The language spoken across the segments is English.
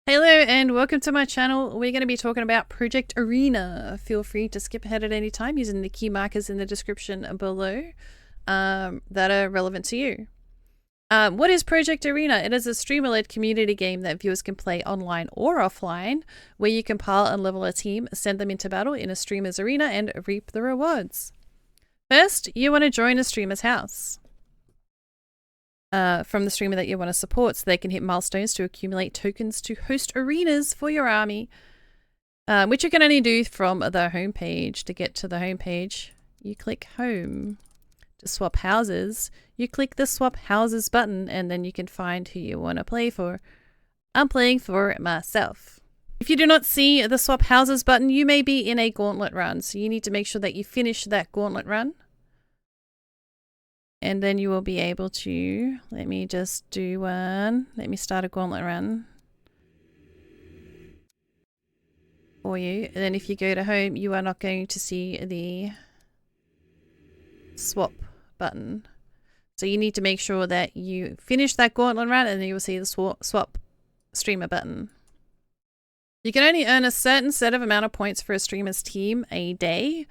Hello and welcome to my channel. We're going to be talking about Project Arena. Feel free to skip ahead at any time using the key markers in the description below that are relevant to you. What is Project Arena? It is a streamer-led community game that viewers can play online or offline, where you compile and level a team, send them into battle in a streamer's arena, and reap the rewards. First, you want to join a streamer's house. From the streamer that you want to support, so they can hit milestones to accumulate tokens to host arenas for your army, which you can only do from the homepage. To get to the homepage, you click home. To swap houses, you click the swap houses button, and then you can find who you want to play for. I'm playing for myself. If you do not see the swap houses button, you may be in a gauntlet run, so you need to make sure that you finish that gauntlet run. And then you will be able to, let me just do one. Let me start a gauntlet run for you. And then if you go to home, you are not going to see the swap button. So you need to make sure that you finish that gauntlet run, and then you will see the swap streamer button. You can only earn a certain set of amount of points for a streamer's team a day,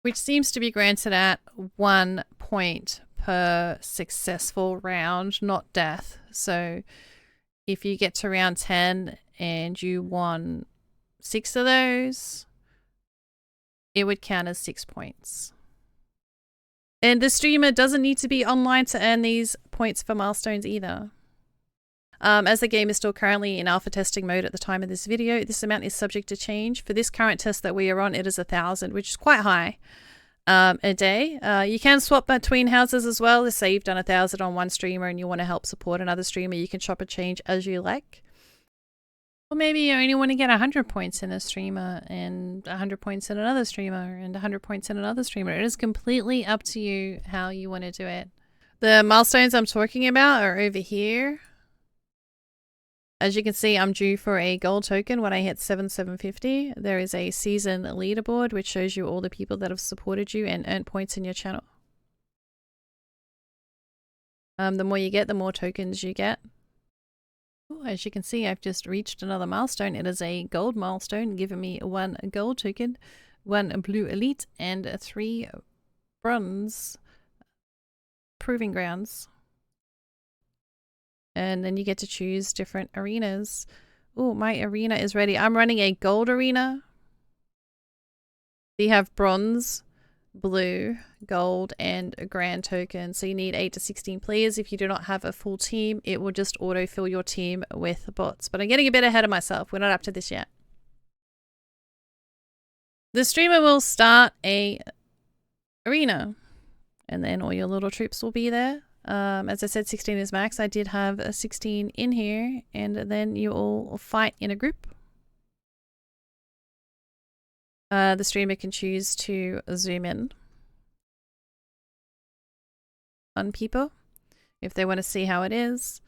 which seems to be granted at 1 point per successful round, not death. So if you get to round 10 and you won 6 of those, it would count as 6 points. And the streamer doesn't need to be online to earn these points for milestones either. As the game is still currently in alpha testing mode at the time of this video, this amount is subject to change. For this current test that we are on, it is 1,000, which is quite high. A day. You can swap between houses as well. Let's say you've done 1,000 on one streamer and you want to help support another streamer, you can chop and change as you like. Or maybe you only want to get 100 points in a streamer and 100 points in another streamer and 100 points in another streamer. It is completely up to you how you want to do it. The milestones I'm talking about are over here. As you can see, I'm due for a gold token when I hit 750. There is a season leaderboard which shows you all the people that have supported you and earned points in your channel. The more you get, the more tokens you get. Ooh, as you can see, I've just reached another milestone. It is a gold milestone, giving me 1 gold token, 1 blue elite, and 3 bronze proving grounds. And then you get to choose different arenas. Oh, my arena is ready. I'm running a gold arena. You have bronze, blue, gold, and a grand token. So you need 8 to 16 players. If you do not have a full team, it will just autofill your team with bots. But I'm getting a bit ahead of myself. We're not up to this yet. The streamer will start a arena, and then all your little troops will be there. As I said, 16 is max. I did have a 16 in here, and then you all fight in a group. The streamer can choose to zoom in on people if they want to see how it is,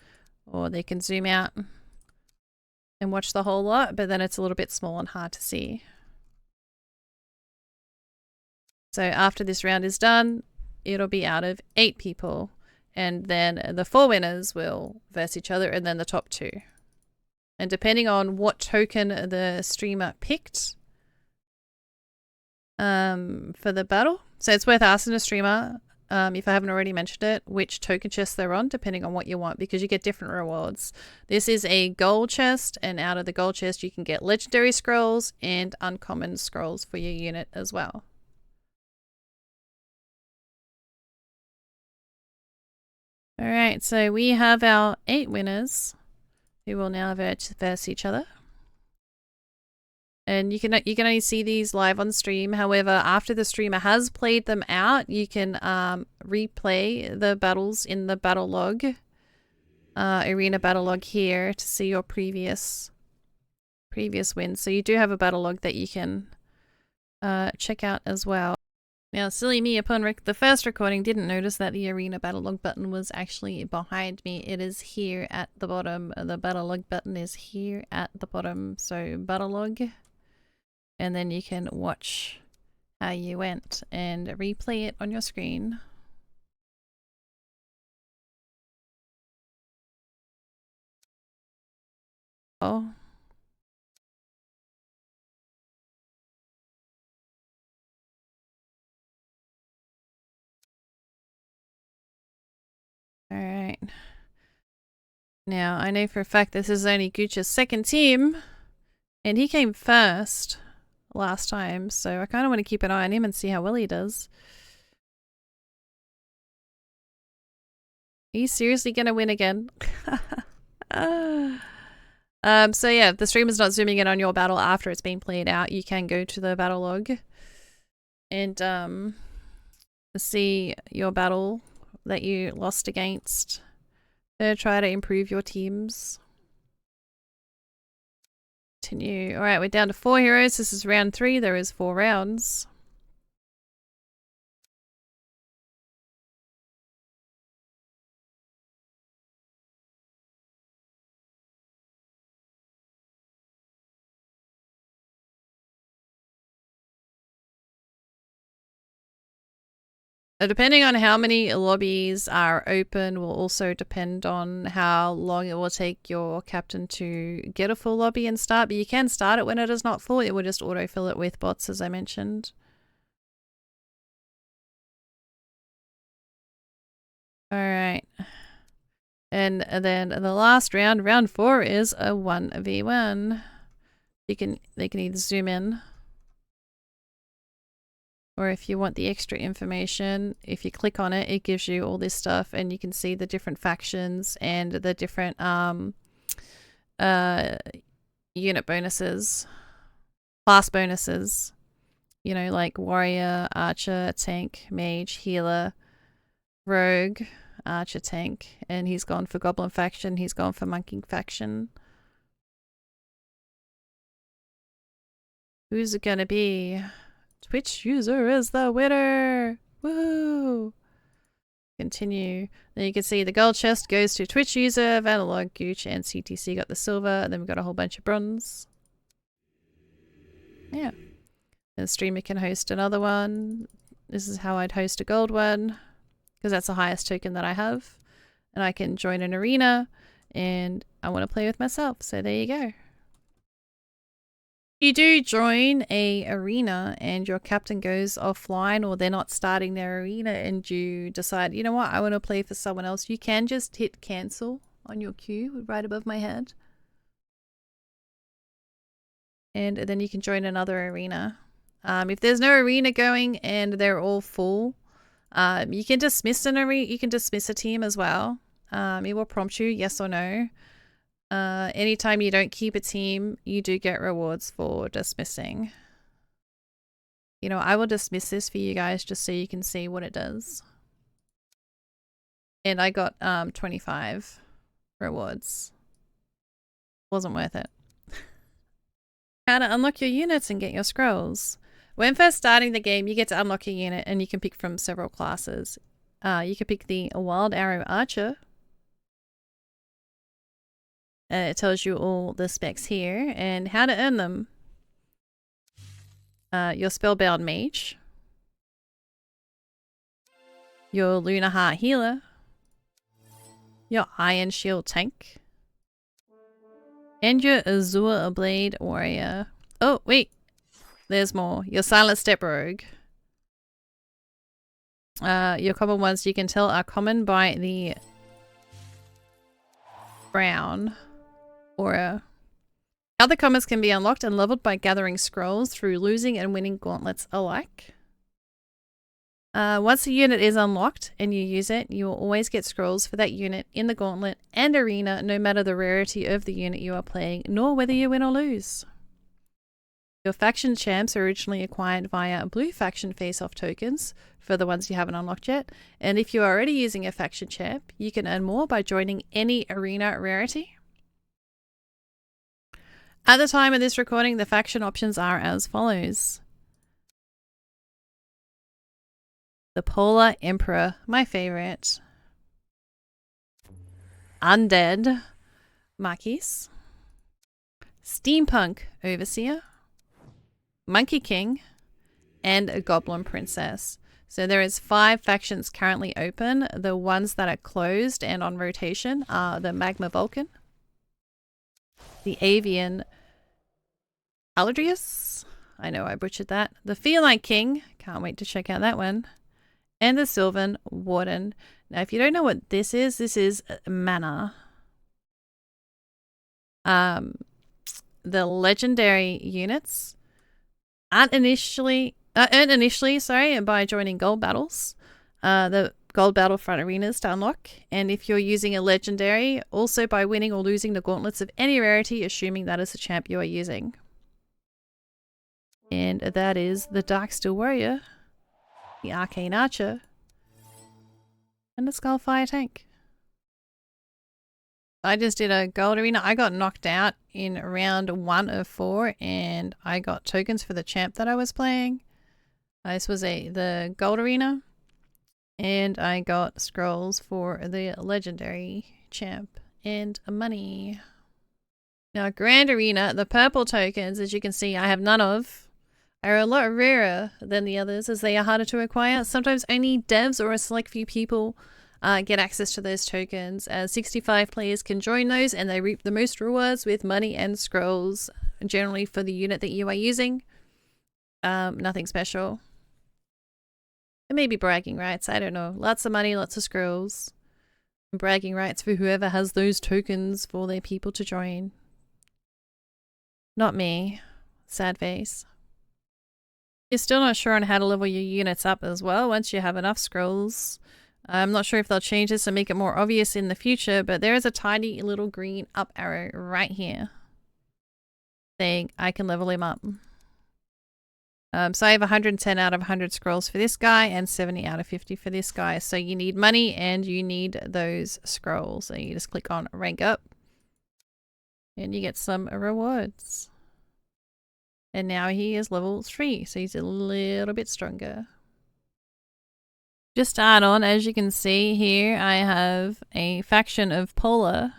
or they can zoom out and watch the whole lot, but then it's a little bit small and hard to see. So after this round is done, it'll be out of 8 people. And then the 4 winners will verse each other, and then the top 2. And depending on what token the streamer picked for the battle. So it's worth asking a streamer, if I haven't already mentioned it, which token chest they're on, depending on what you want, because you get different rewards. This is a gold chest, and out of the gold chest you can get legendary scrolls and uncommon scrolls for your unit as well. Alright, so we have our 8 winners who will now verse each other. And you can only see these live on stream. However, after the streamer has played them out, you can replay the battles in the BattleLog, Arena BattleLog here to see your previous wins. So you do have a BattleLog that you can check out as well. Now, silly me, upon the first recording, didn't notice that the Arena BattleLog button was actually behind me. It is here at the bottom. The BattleLog button is here at the bottom. So, BattleLog. And then you can watch how you went and replay it on your screen. Oh. Alright. Now, I know for a fact this is only Gooch's second team, and he came first last time, so I kind of want to keep an eye on him and see how well he does. He's seriously gonna win again. So yeah, if the streamer's not zooming in on your battle after it's been played out, you can go to the BattleLog and see your battle that you lost against. Try to improve your teams. Continue. Alright, we're down to 4 heroes. This is round 3. There is 4 rounds. Depending on how many lobbies are open will also depend on how long it will take your captain to get a full lobby and start. But you can start it when it is not full. It will just autofill it with bots, as I mentioned. Alright. And then the last round, round 4, is a 1v1. They can either zoom in, or if you want the extra information, if you click on it, it gives you all this stuff, and you can see the different factions and the different unit bonuses, class bonuses. You know, like warrior, archer, tank, mage, healer, rogue, archer, tank, and he's gone for goblin faction, he's gone for monkey faction. Who's it gonna be? Twitch user is the winner! Woo! Continue. Then you can see the gold chest goes to Twitch user, BattleLog, Gooch, and CTC got the silver, and then we've got a whole bunch of bronze. Yeah. And the streamer can host another one. This is how I'd host a gold one, because that's the highest token that I have. And I can join an arena, and I want to play with myself, so there you go. You do join a arena and your captain goes offline, or they're not starting their arena, and you decide, you know what, I want to play for someone else. You can just hit cancel on your queue right above my head. And then you can join another arena. If there's no arena going and they're all full, you can dismiss an arena. You can dismiss a team as well. It will prompt you yes or no. Anytime you don't keep a team, you do get rewards for dismissing. You know, I will dismiss this for you guys just so you can see what it does. And I got 25 rewards. Wasn't worth it. How to unlock your units and get your scrolls. When first starting the game, you get to unlock your unit and you can pick from several classes. You can pick the Wild Arrow Archer. It tells you all the specs here and how to earn them. Your Spellbound Mage. Your Lunar Heart Healer. Your Iron Shield Tank. And your Azure Blade Warrior. Oh, wait. There's more. Your Silent Step Rogue. Your common ones you can tell are common by the brown aura. Other commons can be unlocked and leveled by gathering scrolls through losing and winning gauntlets alike. Once a unit is unlocked and you use it, you will always get scrolls for that unit in the gauntlet and arena, no matter the rarity of the unit you are playing, nor whether you win or lose. Your faction champs are originally acquired via blue faction face-off tokens for the ones you haven't unlocked yet, and if you're already using a faction champ, you can earn more by joining any arena rarity. At the time of this recording, the faction options are as follows. The Polar Emperor, my favorite. Undead Marquis. Steampunk Overseer. Monkey King. And a Goblin Princess. So there is 5 factions currently open. The ones that are closed and on rotation are the Magma Vulcan. The avian Aladrius. I know I butchered that. The feline king. Can't wait to check out that one. And the sylvan warden. Now, if you don't know what this is mana. The legendary units aren't initially earned initially, by joining gold battles. The gold battlefront arenas to unlock, and if you're using a legendary, also by winning or losing the gauntlets of any rarity, assuming that is the champ you are using. And that is the Darksteel Warrior, the Arcane Archer, and the Skullfire Tank. I just did a gold arena. I got knocked out in round 1 of 4, and I got tokens for the champ that I was playing. This was the gold arena, and I got scrolls for the legendary champ and money. Now, grand arena, the purple tokens, as you can see, I have none of, are a lot rarer than the others as they are harder to acquire. Sometimes only devs or a select few people get access to those tokens. 65 players can join those, and they reap the most rewards with money and scrolls, generally for the unit that you are using. Nothing special. It may be bragging rights, I don't know. Lots of money, lots of scrolls. Bragging rights for whoever has those tokens for their people to join. Not me. Sad face. You're still not sure on how to level your units up as well once you have enough scrolls. I'm not sure if they'll change this and make it more obvious in the future, but there is a tiny little green up arrow right here saying I can level him up. So I have 110 out of 100 scrolls for this guy and 70 out of 50 for this guy. So you need money and you need those scrolls. So you just click on rank up and you get some rewards. And now he is level 3, so he's a little bit stronger. Just to add on, as you can see here, I have a faction of Polar,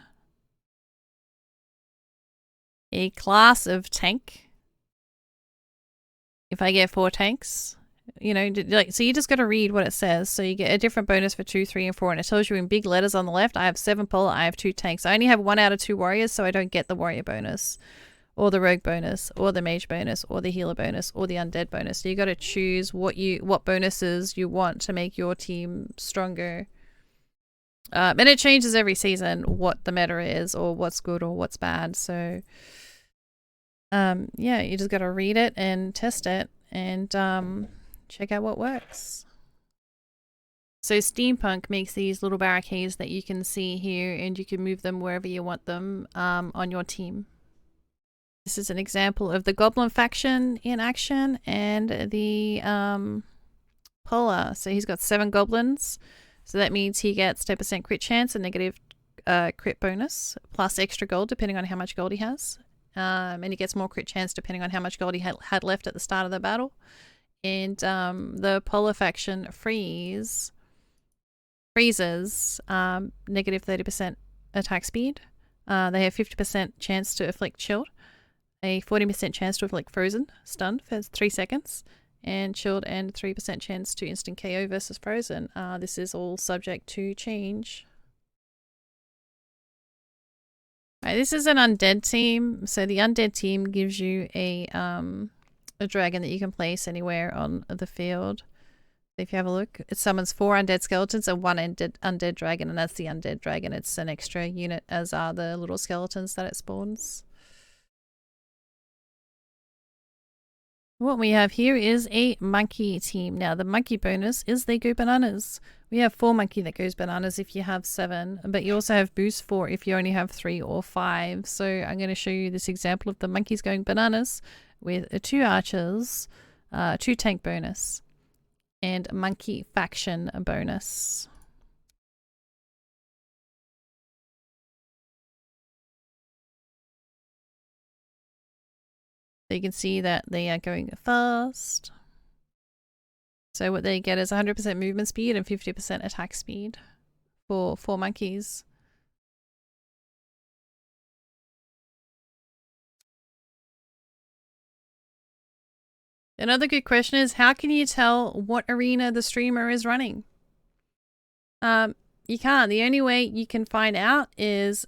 a class of tank. If I get 4 tanks, you know, so you just got to read what it says. So you get a different bonus for 2, 3, and 4, and it tells you in big letters on the left. I have 7 Polar, I have 2 tanks. I only have 1 out of 2 warriors, so I don't get the warrior bonus, or the rogue bonus, or the mage bonus, or the healer bonus, or the undead bonus. So you got to choose what bonuses you want to make your team stronger. And it changes every season what the meta is, or what's good or what's bad. So yeah, you just got to read it and test it and check out what works. So Steampunk makes these little barricades that you can see here, and you can move them wherever you want them on your team. This is an example of the Goblin faction in action and the Polar. So he's got 7 goblins. So that means he gets 10% crit chance and negative crit bonus, plus extra gold depending on how much gold he has. And he gets more crit chance depending on how much gold he had left at the start of the battle. And the Polar faction freezes negative 30% attack speed. They have 50% chance to afflict chilled, a 40% chance to afflict frozen, stunned for 3 seconds, and chilled, and 3% chance to instant KO versus frozen. This is all subject to change. Alright, this is an undead team. So the undead team gives you a dragon that you can place anywhere on the field. If you have a look, it summons 4 undead skeletons and 1 undead dragon, and that's the undead dragon. It's an extra unit, as are the little skeletons that it spawns. What we have here is a monkey team. Now, the monkey bonus is they go bananas. We have 4 monkey that goes bananas if you have 7, but you also have boost 4 if you only have 3 or 5. So I'm going to show you this example of the monkeys going bananas with 2 archers, 2 tank bonus, and monkey faction bonus. So you can see that they are going fast. So what they get is 100% movement speed and 50% attack speed for 4 monkeys. Another good question is, how can you tell what arena the streamer is running? You can't. The only way you can find out is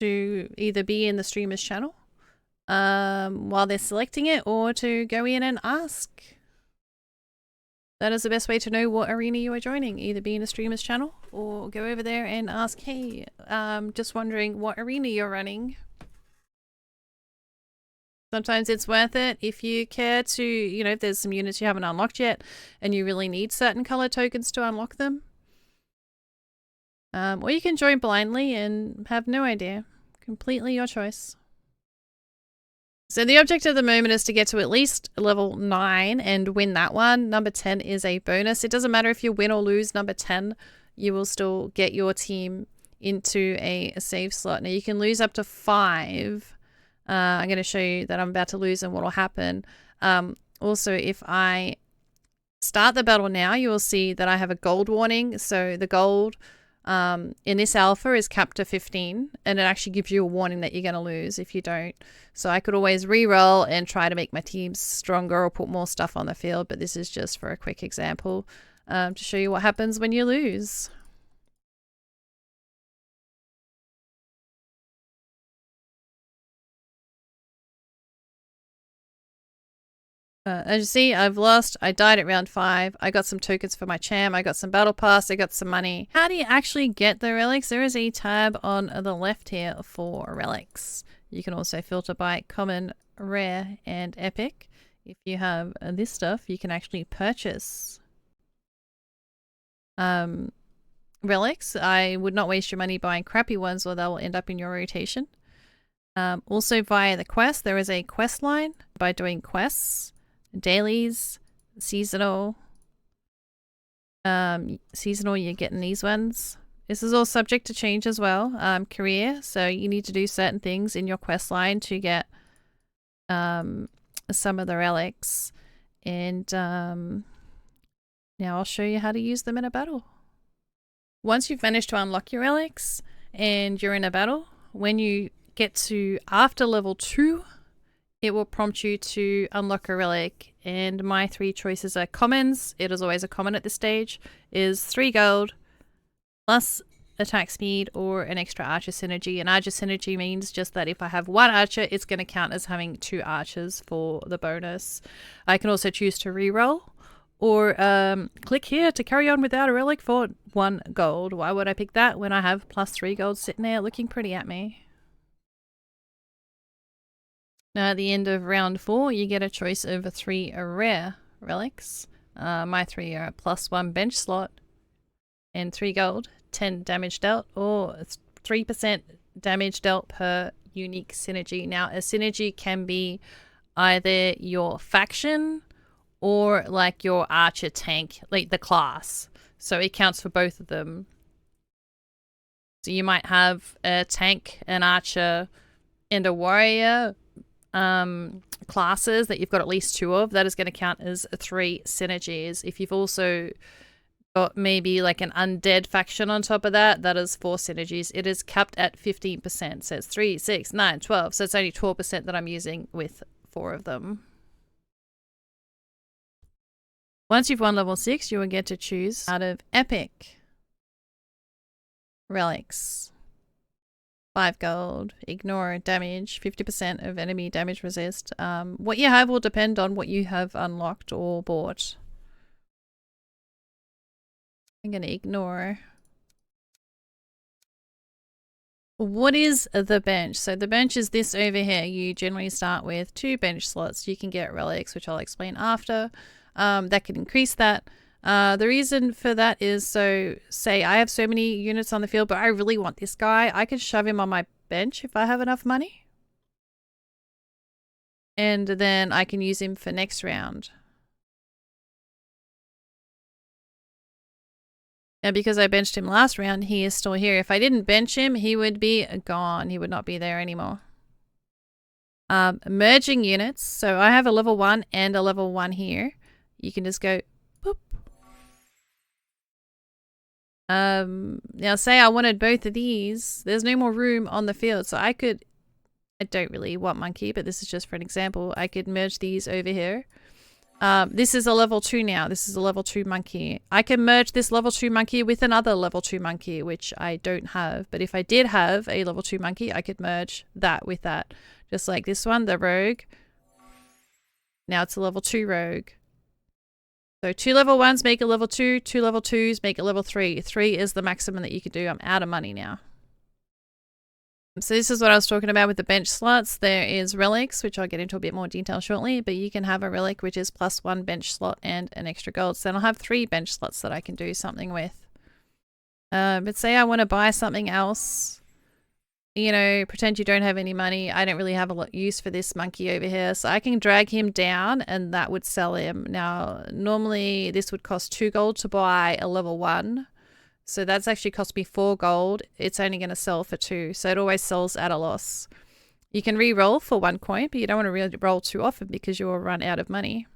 to either be in the streamer's channel while they're selecting it, or to go in and ask. That is the best way to know what arena you are joining. Either be in a streamer's channel or go over there and ask, hey, just wondering what arena you're running. Sometimes it's worth it if you care to, you know, if there's some units you haven't unlocked yet and you really need certain color tokens to unlock them. Or you can join blindly and have no idea. Completely your choice. So the objective at the moment is to get to at least level 9 and win that one. Number 10 is a bonus. It doesn't matter if you win or lose number 10, you will still get your team into a save slot. Now you can lose up to 5. I'm going to show you that I'm about to lose and what will happen. Also, if I start the battle now, you will see that I have a gold warning. So the gold in this alpha is capped to 15, and it actually gives you a warning that you're going to lose if you don't. So I could always re-roll and try to make my teams stronger or put more stuff on the field, but this is just for a quick example to show you what happens when you lose. As you see, I've lost. I died at round 5. I got some tokens for my champ. I got some battle pass. I got some money. How do you actually get the relics? There is a tab on the left here for relics. You can also filter by common, rare, and epic. If you have this stuff, you can actually purchase relics. I would not waste your money buying crappy ones, or they will end up in your rotation. Also via the quest, there is a quest line by doing quests. Dailies, seasonal. Seasonal, you're getting these ones. This is all subject to change as well. Career, so you need to do certain things in your quest line to get some of the relics. And now I'll show you how to use them in a battle. Once you've managed to unlock your relics and you're in a battle, when you get to after level 2, it will prompt you to unlock a relic, and my 3 choices are commons. It is always a common at this stage. Is 3 gold plus attack speed or an extra archer synergy. And archer synergy means just that if I have 1 archer, it's going to count as having 2 archers for the bonus. I can also choose to reroll or click here to carry on without a relic for 1 gold. Why would I pick that when I have plus 3 gold sitting there looking pretty at me? Now at the end of round 4, you get a choice of 3 rare relics. My 3 are a +1 bench slot and 3 gold, 10 damage dealt, or 3% damage dealt per unique synergy. Now a synergy can be either your faction or like your archer tank, like the class. So it counts for both of them. So you might have a tank, an archer, and a warrior classes that you've got at least 2 of. That is going to count as 3 synergies. If you've also got maybe like an undead faction on top of that, that is 4 synergies. It is capped at 15%. So it's 3, 6, 9, 12. So it's only 12% that I'm using with 4 of them. Once you've won level 6, you will get to choose out of epic relics. 5 gold, ignore damage, 50% of enemy damage resist. What you have will depend on what you have unlocked or bought. I'm going to ignore. What is the bench? So the bench is this over here. You generally start with 2 bench slots. You can get relics, which I'll explain after. That can increase that. The reason for that is, so say I have so many units on the field, but I really want this guy. I can shove him on my bench if I have enough money. And then I can use him for next round. And because I benched him last round, he is still here. If I didn't bench him, he would be gone. He would not be there anymore. Merging units. So I have a level 1 and a level 1 here. You can just go boop. Now say I wanted both of these. There's no more room on the field, so I don't really want monkey, but this is just for an example. I could merge these over here. This is a level 2 now. This is a level 2 monkey. I can merge this level 2 monkey with another level 2 monkey, which I don't have. But if I did have a level 2 monkey, I could merge that with that. Just like this one, the rogue. Now it's a level 2 rogue. So 2 level 1s make a level 2, 2 level 2s make a level 3. 3 is the maximum that you could do. I'm out of money now. So this is what I was talking about with the bench slots. There is relics, which I'll get into a bit more detail shortly, but you can have a relic which is +1 bench slot and an extra gold. So then I'll have 3 bench slots that I can do something with. But say I want to buy something else, you know, pretend you don't have any money. I don't really have a lot of use for this monkey over here, so I can drag him down and that would sell him. Now, normally this would cost 2 gold to buy a level 1. So that's actually cost me 4 gold. It's only going to sell for 2. So it always sells at a loss. You can re-roll for 1 coin, but you don't want to re-roll too often because you'll run out of money.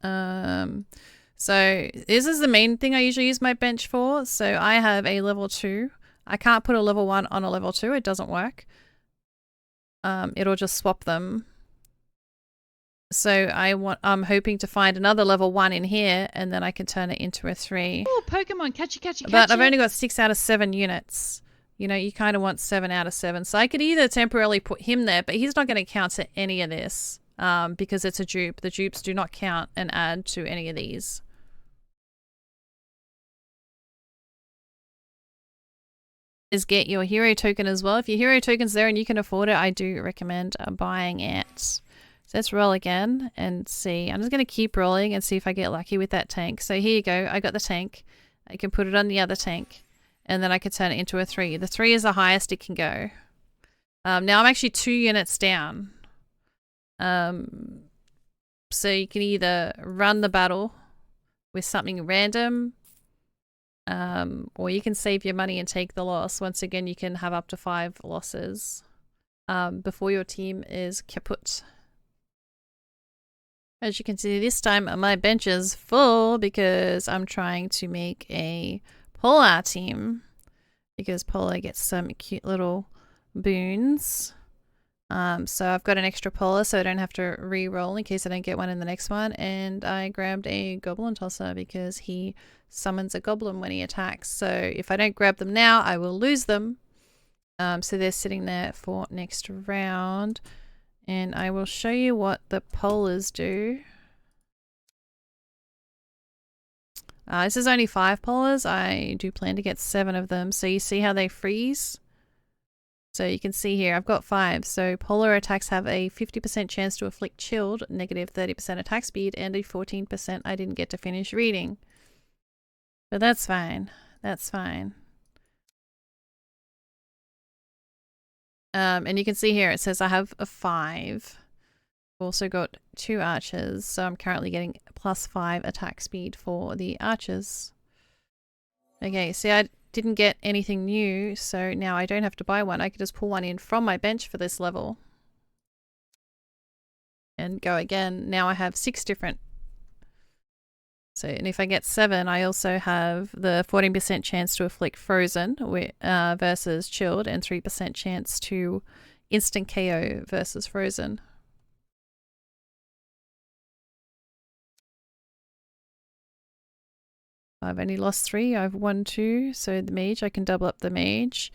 So this is the main thing I usually use my bench for. So I have a level 2. I can't put a level 1 on a level 2. It doesn't work. It'll just swap them. So I'm hoping to find another level 1 in here, and then I can turn it into a 3. Oh, Pokemon, catchy, catchy, catchy. But I've only got 6 out of 7 units. You know, you kind of want 7 out of 7. So I could either temporarily put him there, but he's not going to count to any of this because it's a dupe. The dupes do not count and add to any of these. Is get your hero token as well. If your hero token's there and you can afford it, I do recommend buying it. So let's roll again and see. I'm just going to keep rolling and see if I get lucky with that tank. So here you go. I got the tank. I can put it on the other tank. And then I can turn it into a 3. The 3 is the highest it can go. Now I'm actually 2 units down. So you can either run the battle with something random. Or you can save your money and take the loss. Once again, you can have up to 5 losses before your team is kaput. As you can see, this time my bench is full because I'm trying to make a Polar team because Polar gets some cute little boons. So I've got an extra Polar so I don't have to re-roll in case I don't get one in the next one. And I grabbed a Goblin Tosser because he summons a Goblin when he attacks. So if I don't grab them now, I will lose them. So they're sitting there for next round. And I will show you what the polars do. This is only 5 polars. I do plan to get 7 of them. So you see how they freeze? So you can see here, I've got 5. So polar attacks have a 50% chance to afflict chilled, negative 30% attack speed, and a 14% I didn't get to finish reading. But that's fine. That's fine. And you can see here it says I have a 5. I've also got 2 archers, so I'm currently getting +5 attack speed for the archers. Okay, see I didn't get anything new, so now I don't have to buy one. I could just pull one in from my bench for this level. And go again. Now I have 6 different. So, and if I get 7, I also have the 14% chance to afflict frozen versus chilled, and 3% chance to instant KO versus frozen. I've only lost 3. I've won 2. So the mage, I can double up the mage.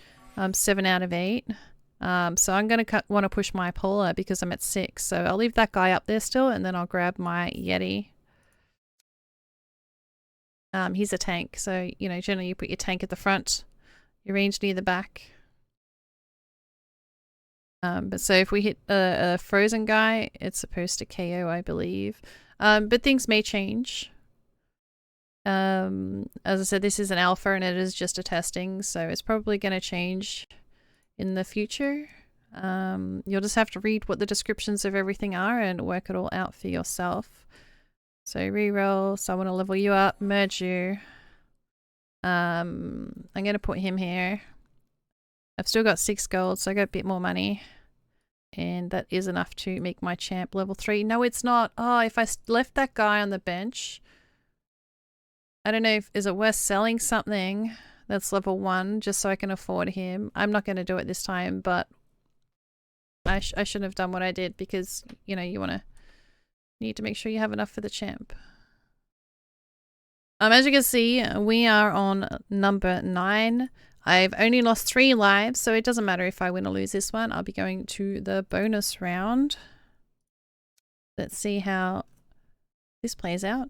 7 out of 8. So I'm going to want to push my polar because I'm at 6. So I'll leave that guy up there still, and then I'll grab my Yeti. He's a tank, so, you know, generally you put your tank at the front, your range near the back. But so if we hit a frozen guy, it's supposed to KO, I believe. But things may change. As I said, this is an alpha and it is just a testing, so it's probably going to change in the future. You'll just have to read what the descriptions of everything are and work it all out for yourself. So reroll, so I want to level you up, merge you. I'm going to put him here. I've still got 6 gold, so I got a bit more money. And that is enough to make my champ level 3. No, it's not. Oh, if I left that guy on the bench, I don't know if, is it worth selling something that's level 1 just so I can afford him? I'm not going to do it this time, but I shouldn't have done what I did because, you know, you want need to make sure you have enough for the champ. As you can see, we are on number 9. I've only lost 3 lives, so it doesn't matter if I win or lose this one. I'll be going to the bonus round. Let's see how this plays out.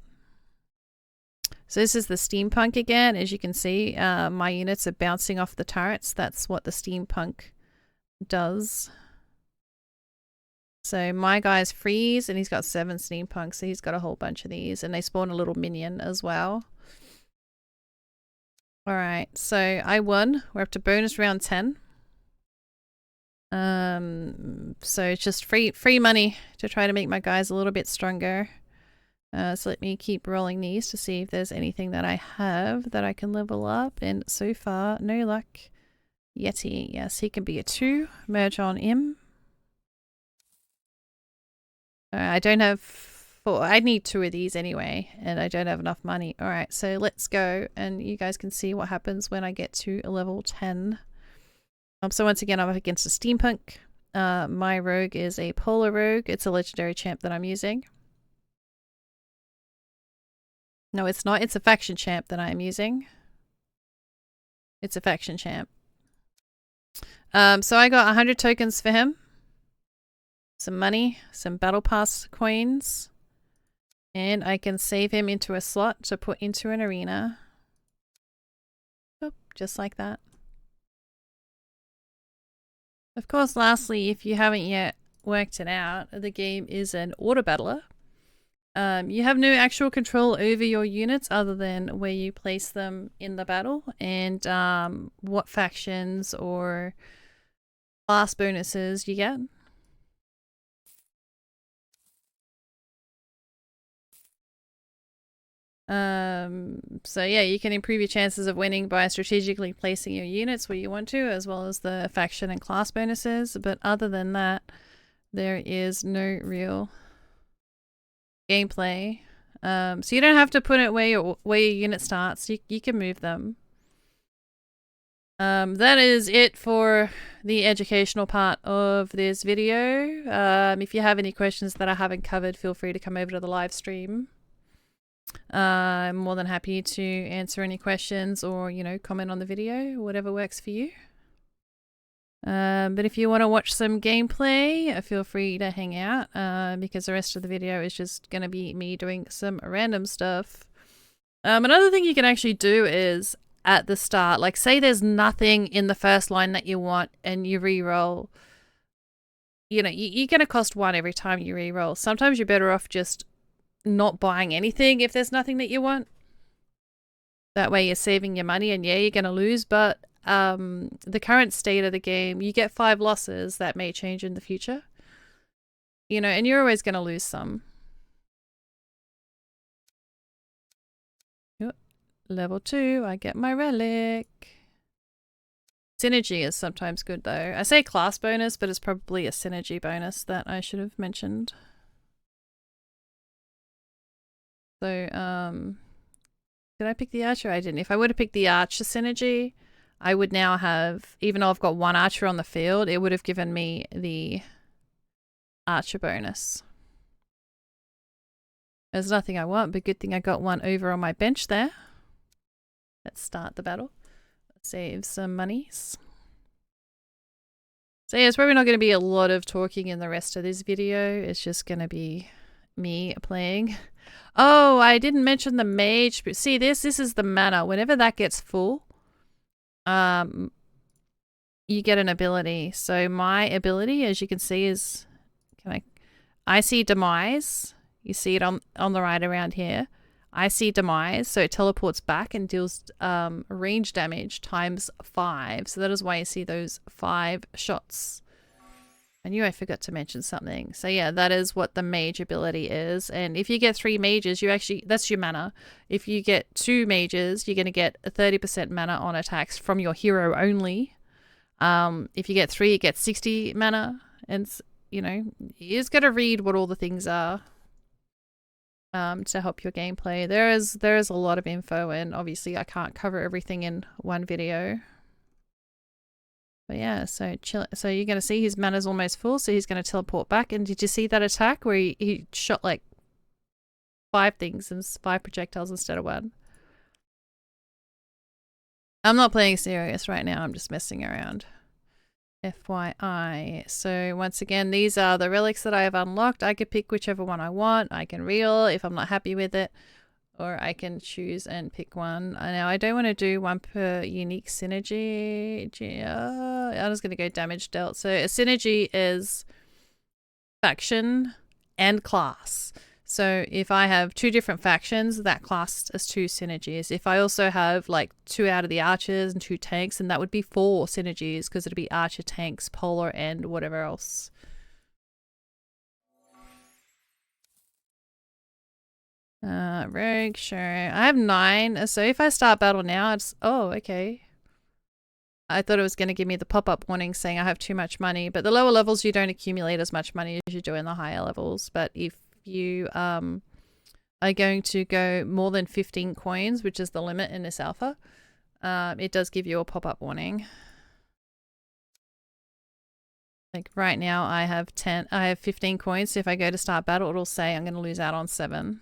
So this is the steampunk again. As you can see, my units are bouncing off the turrets. That's what the steampunk does. So my guy's freeze, and he's got 7 steampunks, so he's got a whole bunch of these, and they spawn a little minion as well. Alright, so I won. We're up to bonus round 10. So it's just free money to try to make my guys a little bit stronger. So let me keep rolling these to see if there's anything that I have that I can level up, and so far, no luck. Yeti, yes, he can be a 2. Merge on him. I don't have 4. I need 2 of these anyway, and I don't have enough money. Alright, so let's go, and you guys can see what happens when I get to level 10. So once again, I'm up against a steampunk. My rogue is a polar rogue. It's a legendary champ that I'm using. No, it's not. It's a faction champ that I'm using. It's a faction champ. So I got 100 tokens for him. Some money, some battle pass coins, and I can save him into a slot to put into an arena. Boop, just like that. Of course, lastly, if you haven't yet worked it out, the game is an auto battler. You have no actual control over your units other than where you place them in the battle and what factions or class bonuses you get. So yeah, you can improve your chances of winning by strategically placing your units where you want to, as well as the faction and class bonuses. But other than that, there is no real gameplay. So you don't have to put it where your unit starts. You can move them. That is it for the educational part of this video. If you have any questions that I haven't covered, feel free to come over to the live stream. I'm more than happy to answer any questions or, you know, comment on the video, whatever works for you. But if you want to watch some gameplay, feel free to hang out, because the rest of the video is just going to be me doing some random stuff. Another thing you can actually do is at the start, like say there's nothing in the first line that you want and you re-roll, you know, you're going to cost 1 every time you re-roll. Sometimes you're better off just not buying anything if there's nothing that you want. That way you're saving your money, and yeah, you're going to lose, but the current state of the game, you get 5 losses that may change in the future. You know, and you're always going to lose some. Yep. Level 2, I get my relic. Synergy is sometimes good though. I say class bonus, but it's probably a synergy bonus that I should have mentioned. So, did I pick the archer? I didn't. If I would have picked the archer synergy, I would now have, even though I've got 1 archer on the field, it would have given me the archer bonus. There's nothing I want, but good thing I got 1 over on my bench there. Let's start the battle. Let's save some monies. So yeah, it's probably not going to be a lot of talking in the rest of this video. It's just going to be me playing. Oh, I didn't mention the mage, but see this is the mana. Whenever that gets full, you get an ability. So my ability, as you can see, is I see demise. You see it on the right around here. I see demise, so it teleports back and deals range damage times 5. So that is why you see those 5 shots. I knew I forgot to mention something. So yeah, that is what the mage ability is. And if you get 3 mages, you actually, that's your mana. If you get 2 mages, you're going to get a 30% mana on attacks from your hero only. If you get 3, you get 60 mana. And, you know, you just got to read what all the things are to help your gameplay. There is a lot of info, and obviously I can't cover everything in one video. But yeah, so so you're going to see his mana's almost full, so he's going to teleport back. And did you see that attack where he shot like 5 things and 5 projectiles instead of 1. I'm not playing serious right now. I'm just messing around. FYI. So once again, these are the relics that I have unlocked. I could pick whichever one I want. I can reel if I'm not happy with it, or I can choose and pick one. Now I don't want to do one per unique synergy. I'm just going to go damage dealt. So a synergy is faction and class. So if I have 2 different factions, that class as 2 synergies. If I also have like 2 out of the archers and 2 tanks, then that would be 4 synergies because it'd be archer, tanks, polar, and whatever else. Rogue, sure. I have 9. So if I start battle now, it's... Oh, okay. I thought it was going to give me the pop-up warning saying I have too much money. But the lower levels, you don't accumulate as much money as you do in the higher levels. But if you are going to go more than 15 coins, which is the limit in this alpha, it does give you a pop-up warning. Like right now I have 15 coins, so if I go to start battle, it'll say I'm going to lose out on 7.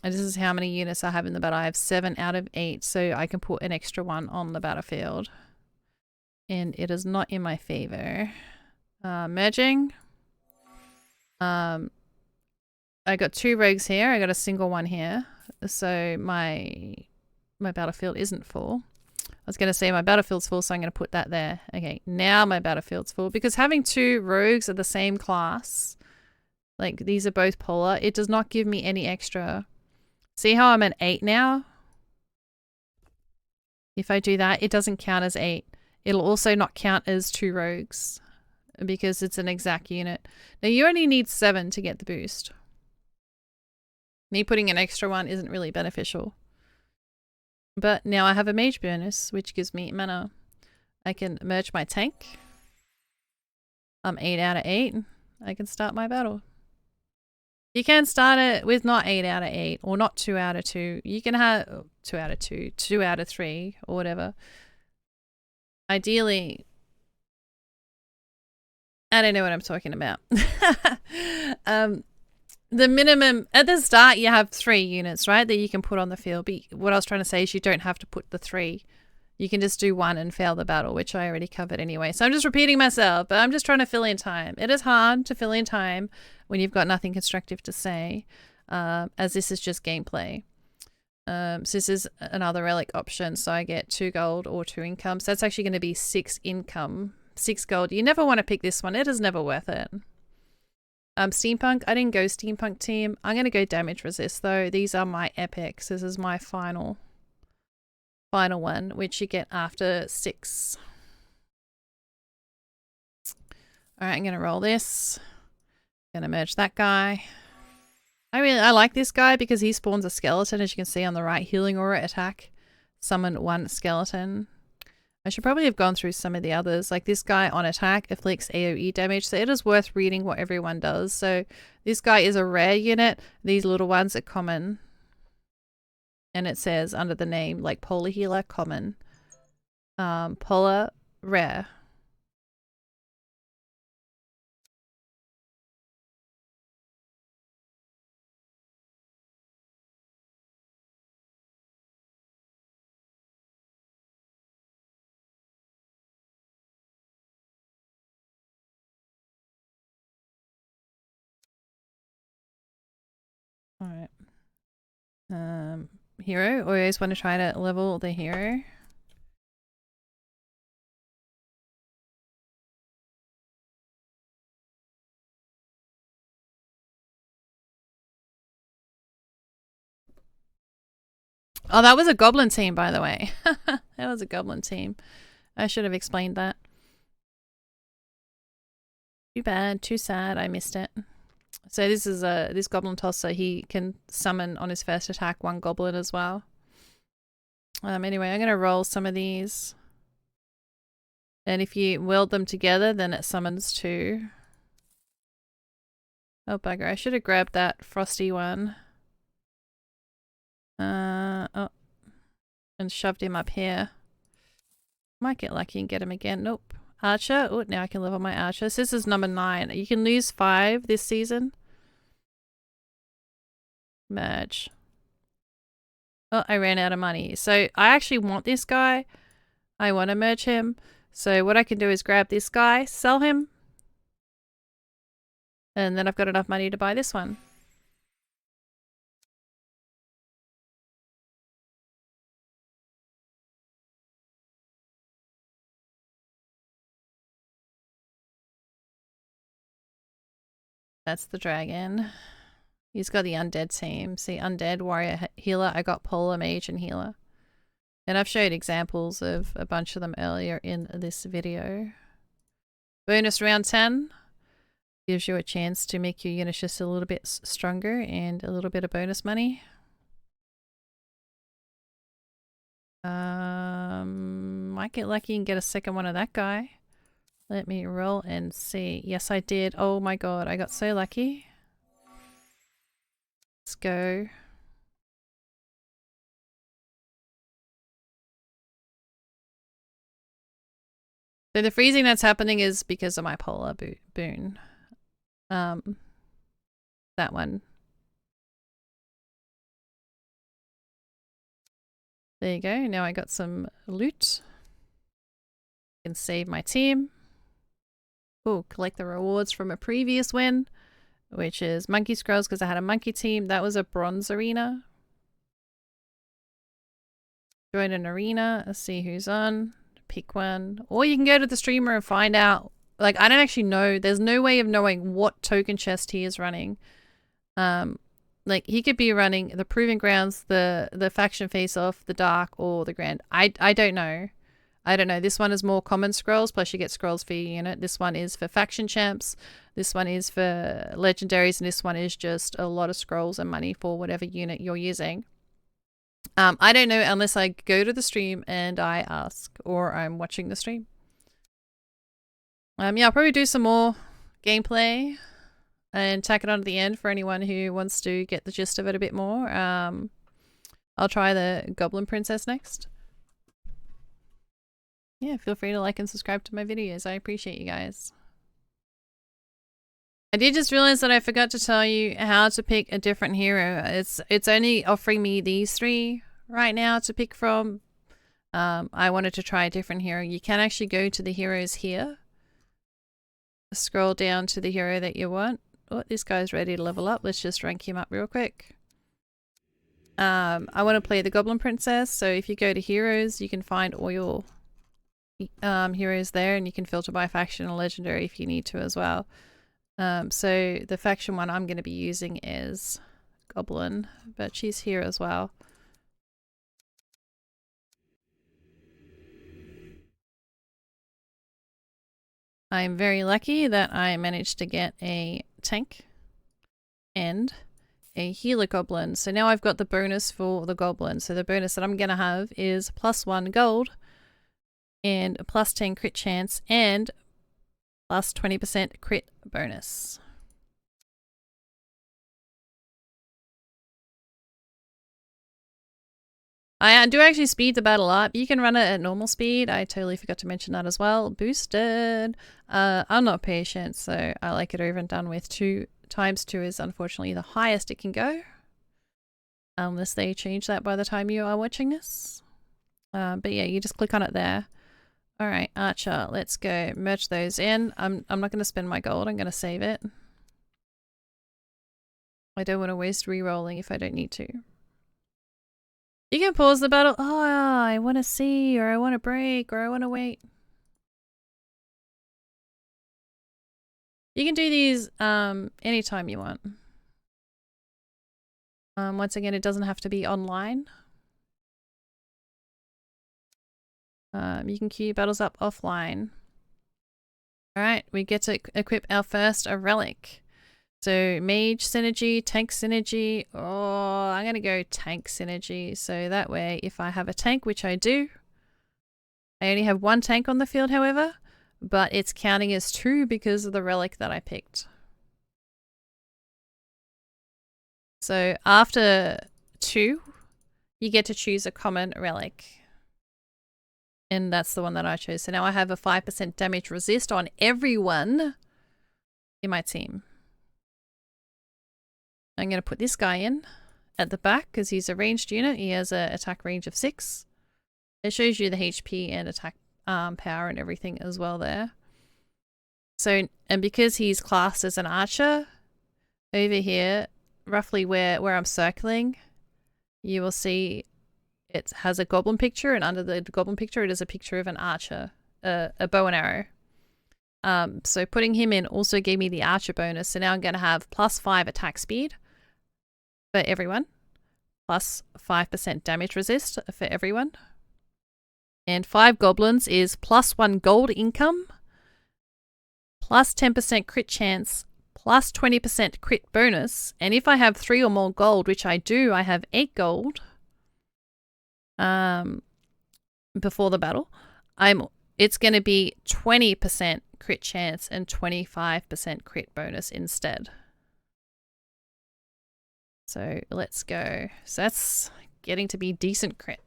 And this is how many units I have in the battle. I have 7 out of 8, so I can put an extra 1 on the battlefield. And it is not in my favor. Merging. I got 2 rogues here. I got a single one here. So my battlefield isn't full. I was going to say my battlefield's full, so I'm going to put that there. Okay, now my battlefield's full. Because having 2 rogues of the same class, like these are both polar, it does not give me any extra. See how I'm at 8 now? If I do that, it doesn't count as 8. It'll also not count as 2 rogues because it's an exact unit. Now you only need 7 to get the boost. Me putting an extra 1 isn't really beneficial. But now I have a mage bonus, which gives me mana. I can merge my tank. I'm 8 out of 8. I can start my battle. You can start it with not 8 out of 8 or not 2 out of 2. You can have 2 out of 2, 2 out of 3 or whatever. Ideally, I don't know what I'm talking about. The minimum at the start, you have 3 units, right, that you can put on the field. But what I was trying to say is you don't have to put the 3. You can just do 1 and fail the battle, which I already covered anyway. So I'm just repeating myself, but I'm just trying to fill in time. It is hard to fill in time when you've got nothing constructive to say, as this is just gameplay. So this is another relic option. So I get 2 gold or 2 income. So that's actually going to be 6 income, 6 gold. You never want to pick this one. It is never worth it. Steampunk. I didn't go steampunk team. I'm going to go damage resist though. These are my epics. This is my final one, which you get after 6. All right, I'm going to roll this. Going to merge that guy. I like this guy because he spawns a skeleton, as you can see on the right. Healing aura attack. Summon 1 skeleton. I should probably have gone through some of the others. Like this guy on attack inflicts AoE damage. So it is worth reading what everyone does. So this guy is a rare unit. These little ones are common. And it says under the name like Polar Healer, common. Polar, rare. Alright. Hero. Always want to try to level the hero. Oh, that was a goblin team, by the way. That was a goblin team. I should have explained that. Too bad. Too sad. I missed it. So this is this goblin tosser. He can summon on his first attack 1 goblin as well. Anyway, I'm going to roll some of these. And if you weld them together, then it summons 2. Oh, bugger. I should have grabbed that frosty one. Oh. And shoved him up here. Might get lucky and get him again. Nope. Archer. Oh, now I can level my Archer. So this is number 9. You can lose 5 this season. Merge. Oh, I ran out of money. So I actually want this guy. I want to merge him. So what I can do is grab this guy, sell him. And then I've got enough money to buy this one. That's the dragon. He's got the undead team. See, undead, warrior, healer. I got polar, mage, and healer. And I've showed examples of a bunch of them earlier in this video. Bonus round 10 gives you a chance to make your units just a little bit stronger and a little bit of bonus money. Might get lucky and get a second one of that guy. Let me roll and see. Yes, I did. Oh my god, I got so lucky. Let's go. So the freezing that's happening is because of my polar boon. That one. There you go. Now I got some loot. I can save my team. Oh, collect the rewards from a previous win, which is monkey scrolls because I had a monkey team. That was a bronze arena. Join an arena. Let's see who's on. Pick one. Or you can go to the streamer and find out. Like, I don't actually know. There's no way of knowing what token chest he is running. Like, he could be running the Proving Grounds, the Faction Face-Off, the Dark, or the Grand. I don't know. I don't know. This one is more common scrolls, plus you get scrolls for your unit. This one is for Faction Champs. This one is for Legendaries, and this one is just a lot of scrolls and money for whatever unit you're using. I don't know unless I go to the stream and I ask, or I'm watching the stream. Yeah, I'll probably do some more gameplay and tack it on to the end for anyone who wants to get the gist of it a bit more. I'll try the Goblin Princess next. Yeah, feel free to like and subscribe to my videos. I appreciate you guys. I did just realize that I forgot to tell you how to pick a different hero. It's only offering me these 3 right now to pick from. I wanted to try a different hero. You can actually go to the heroes here. Scroll down to the hero that you want. Oh, this guy's ready to level up. Let's just rank him up real quick. I want to play the Goblin Princess. So if you go to heroes, you can find all your heroes there, and you can filter by faction or legendary if you need to as well. So the faction one I'm going to be using is Goblin, but she's here as well. I'm very lucky that I managed to get a tank and a healer goblin. So now I've got the bonus for the goblin. So the bonus that I'm going to have is +1 gold and a +10 crit chance and plus 20% crit bonus. I do actually speed the battle up. You can run it at normal speed. I totally forgot to mention that as well. Boosted. I'm not patient, so I like it over and done with. 2 times 2 is unfortunately the highest it can go. Unless they change that by the time you are watching this. But yeah, you just click on it there. Alright, Archer, let's go. Merge those in. I'm not going to spend my gold. I'm going to save it. I don't want to waste re-rolling if I don't need to. You can pause the battle. Oh, I want to see, or I want to break, or I want to wait. You can do these anytime you want. Once again, it doesn't have to be online. You can queue your battles up offline. Alright, we get to equip our first relic. So mage synergy, tank synergy. Oh, I'm going to go tank synergy. So that way, if I have a tank, which I do, I only have 1 tank on the field, however, but it's counting as 2 because of the relic that I picked. So after 2, you get to choose a common relic. And that's the one that I chose. So now I have a 5% damage resist on everyone in my team. I'm going to put this guy in at the back because he's a ranged unit. He has an attack range of 6. It shows you the HP and attack power and everything as well there. So, and because he's classed as an archer, over here, roughly where I'm circling, you will see it has a goblin picture, and under the goblin picture it is a picture of an archer, a bow and arrow. So putting him in also gave me the archer bonus, so now I'm going to have +5 attack speed for everyone, plus 5% damage resist for everyone. And 5 goblins is +1 gold income, plus 10% crit chance, plus 20% crit bonus. And if I have 3 or more gold, which I do, I have 8 gold before the battle, it's going to be 20% crit chance and 25% crit bonus instead. So let's go. So that's getting to be decent crit.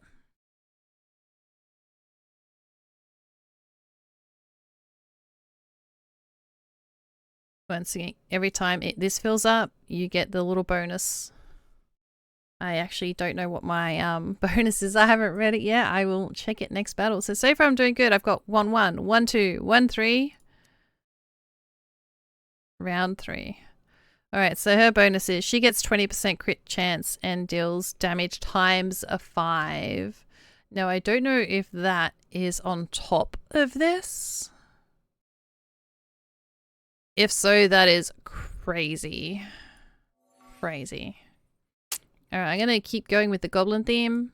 Once again, every time this fills up, you get the little bonus. I actually don't know what my bonus is. I haven't read it yet. I will check it next battle. So far I'm doing good. I've got 1-1, 1-2, 1-3. Round 3. Alright, so her bonus is she gets 20% crit chance and deals damage times a 5. Now I don't know if that is on top of this. If so, that is crazy. Crazy. Alright, I'm going to keep going with the goblin theme.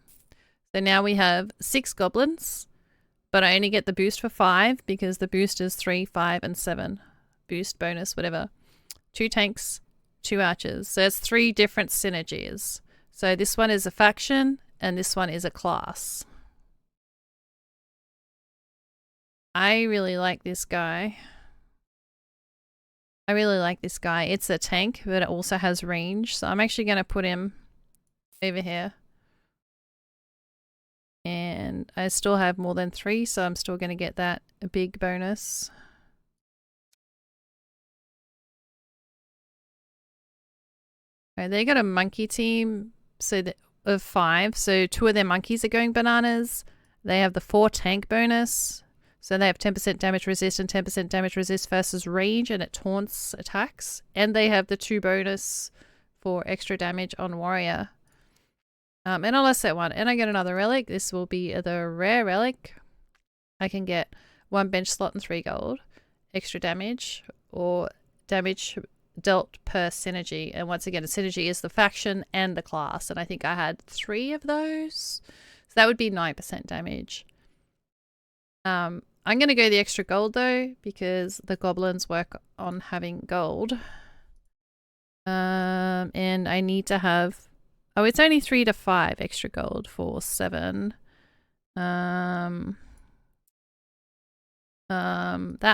So now we have 6 goblins, but I only get the boost for 5 because the boost is 3, 5, and 7. Boost, bonus, whatever. 2 tanks, 2 archers. So it's 3 different synergies. So this one is a faction, and this one is a class. I really like this guy. It's a tank, but it also has range. So I'm actually going to put him over here. And I still have more than 3, so I'm still going to get that big bonus. Alright, they got a monkey team of 5. So 2 of their monkeys are going bananas. They have the 4 tank bonus. So they have 10% damage resist and 10% damage resist versus range, and it taunts attacks. And they have the 2 bonus for extra damage on warrior. And I'll list that one. And I get another relic. This will be the rare relic. I can get 1 bench slot and 3 gold. Extra damage or damage dealt per synergy. And once again, a synergy is the faction and the class. And I think I had 3 of those. So that would be 9% damage. I'm going to go the extra gold though, because the goblins work on having gold. And I need to have... Oh, it's only 3 to 5 extra gold for 7. That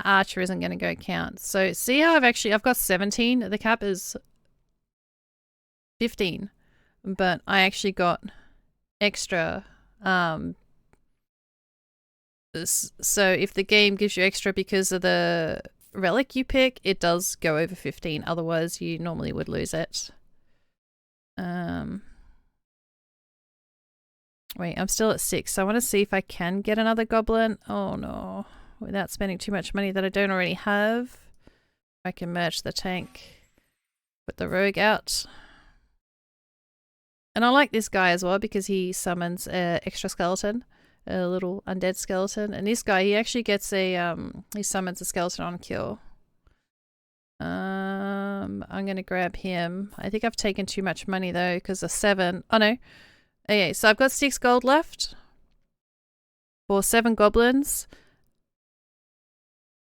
archer isn't going to go count. So see how I've got 17. The cap is 15. But I actually got extra... So if the game gives you extra because of the relic you pick, it does go over 15. Otherwise, you normally would lose it. Wait, I'm still at 6. So I want to see if I can get another goblin. Oh no. Without spending too much money that I don't already have. I can merge the tank. Put the rogue out. And I like this guy as well because he summons an extra skeleton. A little undead skeleton. And this guy, he actually gets a, he summons a skeleton on kill. I'm going to grab him. I think I've taken too much money though because of 7. Oh no. Okay, so I've got 6 gold left. For 7 goblins.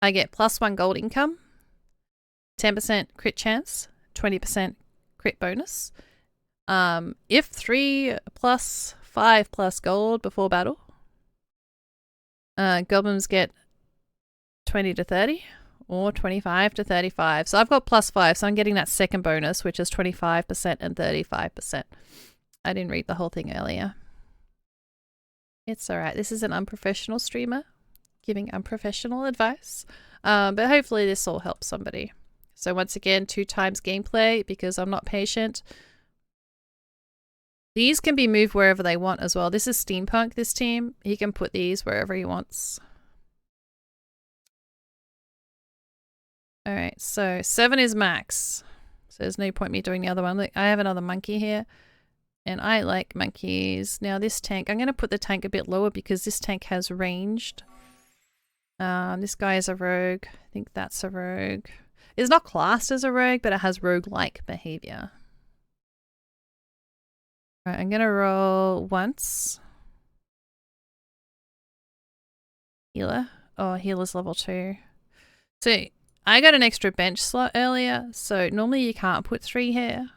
I get +1 gold income. 10% crit chance. 20% crit bonus. If 3 plus 5 plus gold before battle. Goblins get 20 to 30 or 25 to 35. So I've got +5, so I'm getting that second bonus, which is 25% and 35%. I didn't read the whole thing earlier. It's alright. This is an unprofessional streamer giving unprofessional advice. But hopefully this all helps somebody. So once again, 2 times gameplay because I'm not patient. These can be moved wherever they want as well. This is Steampunk, this team. He can put these wherever he wants. Alright, so 7 is max. So there's no point me doing the other one. Look, I have another monkey here. And I like monkeys. Now this tank, I'm going to put the tank a bit lower because this tank has ranged. This guy is a rogue. I think that's a rogue. It's not classed as a rogue, but it has rogue-like behavior. Alright, I'm going to roll once. Healer. Oh, healer's level 2. So I got an extra bench slot earlier, so normally you can't put 3 here.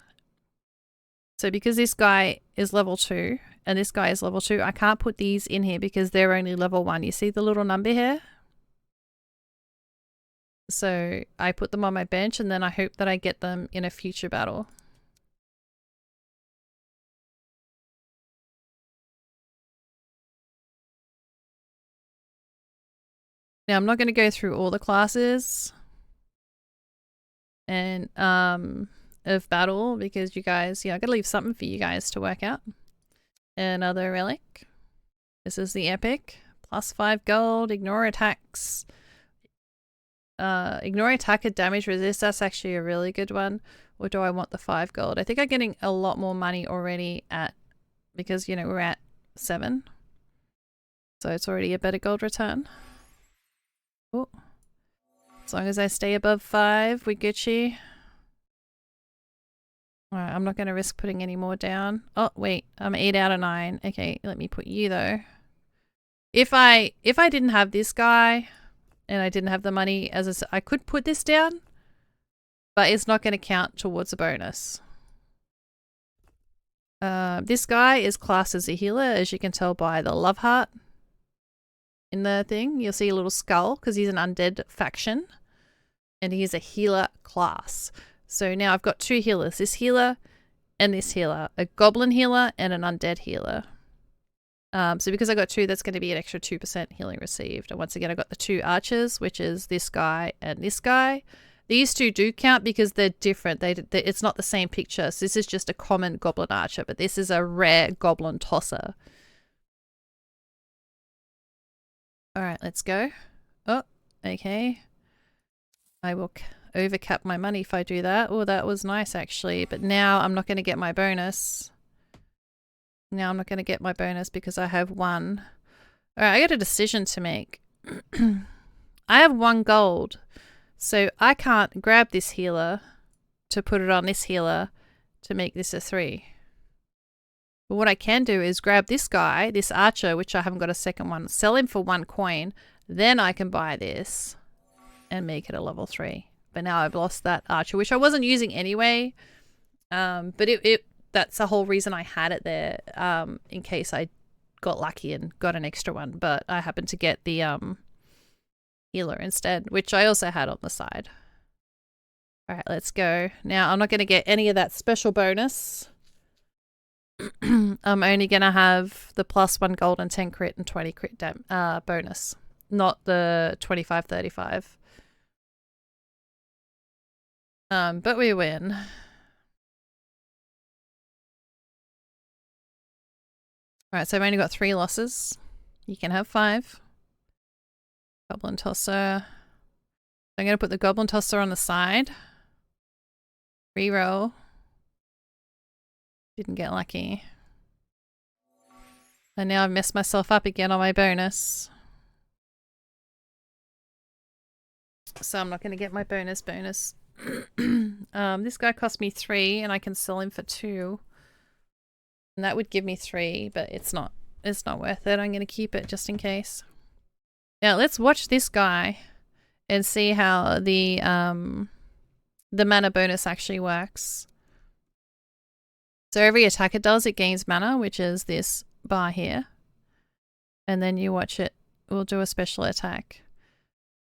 So because this guy is level 2 and this guy is level 2, I can't put these in here because they're only level 1. You see the little number here? So I put them on my bench and then I hope that I get them in a future battle. Now I'm not going to go through all the classes and of battle because you guys, yeah, I gotta leave something for you guys to work out. Another relic. This is the epic. +5 gold, ignore attacks. Ignore attack and damage resist, that's actually a really good one. Or do I want the 5 gold? I think I'm getting a lot more money already at, because, you know, we're at 7. So it's already a better gold return. Oh. As long as I stay above 5, we Gucci. Alright, I'm not going to risk putting any more down. Oh, wait. I'm 8 out of 9. Okay, let me put you, though. If I didn't have this guy, and I didn't have the money, as I could put this down, but it's not going to count towards a bonus. This guy is classed as a healer, as you can tell by the love heart in the thing. You'll see a little skull, because he's an undead faction, and he's a healer class. So now I've got 2 healers, this healer and this healer, a goblin healer and an undead healer. So because I got 2, that's going to be an extra 2% healing received. And once again, I got the 2 archers, which is this guy and this guy. These 2 do count because they're different. It's not the same picture. So this is just a common goblin archer, but this is a rare goblin tosser. All right, let's go. Oh, okay. I will overcap my money if I do that. Oh, that was nice actually. But now I'm not going to get my bonus. Now I'm not going to get my bonus because I have 1. Alright, I got a decision to make. I have 1 gold. So I can't grab this healer to put it on this healer to make this a 3. But what I can do is grab this guy, this archer, which I haven't got a second one, sell him for 1 coin. Then I can buy this and make it a level 3. But now I've lost that archer, which I wasn't using anyway. But that's the whole reason I had it there, in case I got lucky and got an extra one. But I happened to get the healer instead, which I also had on the side. All right, let's go. Now, I'm not going to get any of that special bonus. I'm only going to have the +1 gold and 10 crit and 20 crit bonus, not the 25-35. But we win. Alright, so I've only got 3 losses. You can have 5. Goblin Tosser. I'm going to put the Goblin Tosser on the side. Reroll. Didn't get lucky. And now I've messed myself up again on my bonus. So I'm not going to get my bonus. This guy cost me 3 and I can sell him for 2. And that would give me 3, but it's not worth it. I'm going to keep it just in case. Now let's watch this guy and see how the mana bonus actually works. So every attack it does, it gains mana, which is this bar here. And then you watch it, we'll do a special attack.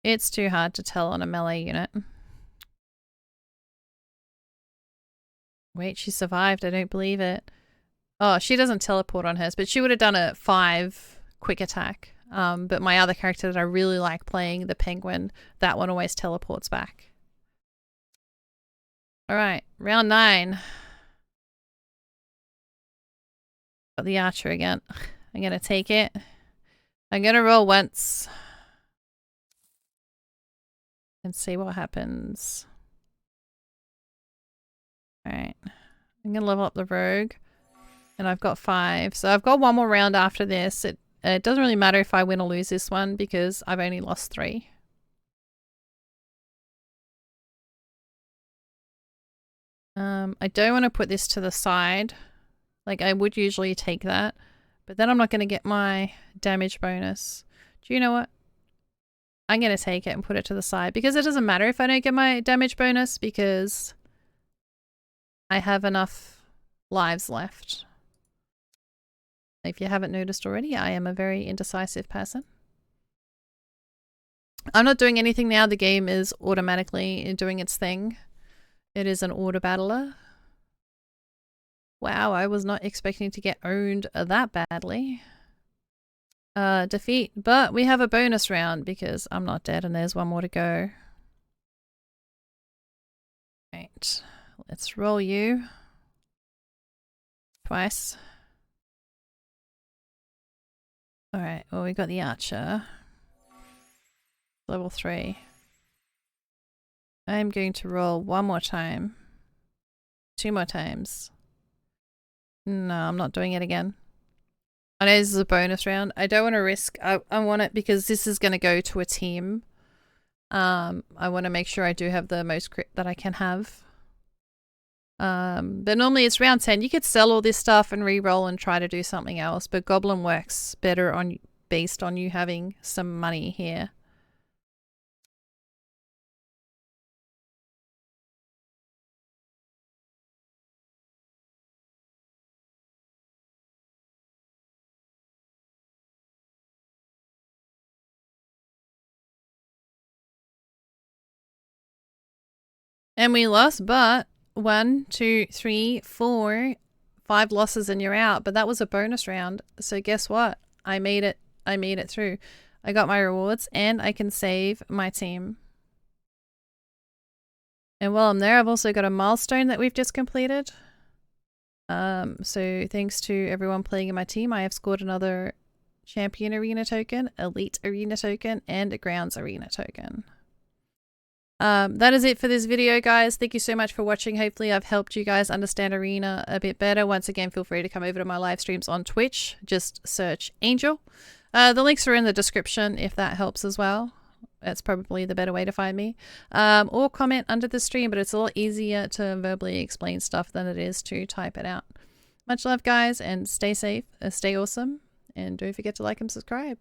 It's too hard to tell on a melee unit. Wait, she survived. I don't believe it. Oh, she doesn't teleport on hers, but she would have done a 5 quick attack. But my other character that I really like playing, the penguin, that one always teleports back. Alright, round 9. Got the archer again. I'm gonna take it. I'm gonna roll once. And see what happens. Alright. I'm gonna level up the rogue. And I've got 5. So I've got one more round after this. It doesn't really matter if I win or lose this one because I've only lost 3. I don't want to put this to the side. Like, I would usually take that. But then I'm not going to get my damage bonus. Do you know what? I'm going to take it and put it to the side. Because it doesn't matter if I don't get my damage bonus. Because I have enough lives left. If you haven't noticed already, I am a very indecisive person. I'm not doing anything now. The game is automatically doing its thing. It is an order battler. Wow, I was not expecting to get owned that badly. Defeat, but we have a bonus round because I'm not dead and there's one more to go. Right, let's roll you. Twice. Alright, well we got the archer. Level 3. I'm going to roll one more time. 2 more times. No, I'm not doing it again. I know this is a bonus round. I don't want to risk. I want it because this is going to go to a team. I want to make sure I do have the most crit that I can have. But normally it's round 10. You could sell all this stuff and re-roll and try to do something else. But Goblin works better based on you having some money here. And we lost, but 1, 2, 3, 4, 5 losses and you're out. But that was a bonus round. So guess what? I made it. I made it through. I got my rewards and I can save my team. And while I'm there, I've also got a milestone that we've just completed. So thanks to everyone playing in my team, I have scored another champion arena token, elite arena token, and a grounds arena token. That is it for this video, guys. Thank you so much for watching. Hopefully I've helped you guys understand Arena a bit better. Once again, feel free to come over to my live streams on Twitch. Just search Angel. The links are in the description if that helps as well. That's probably the better way to find me. Or comment under the stream, but it's a lot easier to verbally explain stuff than it is to type it out. Much love, guys, and stay safe, stay awesome, and don't forget to like and subscribe.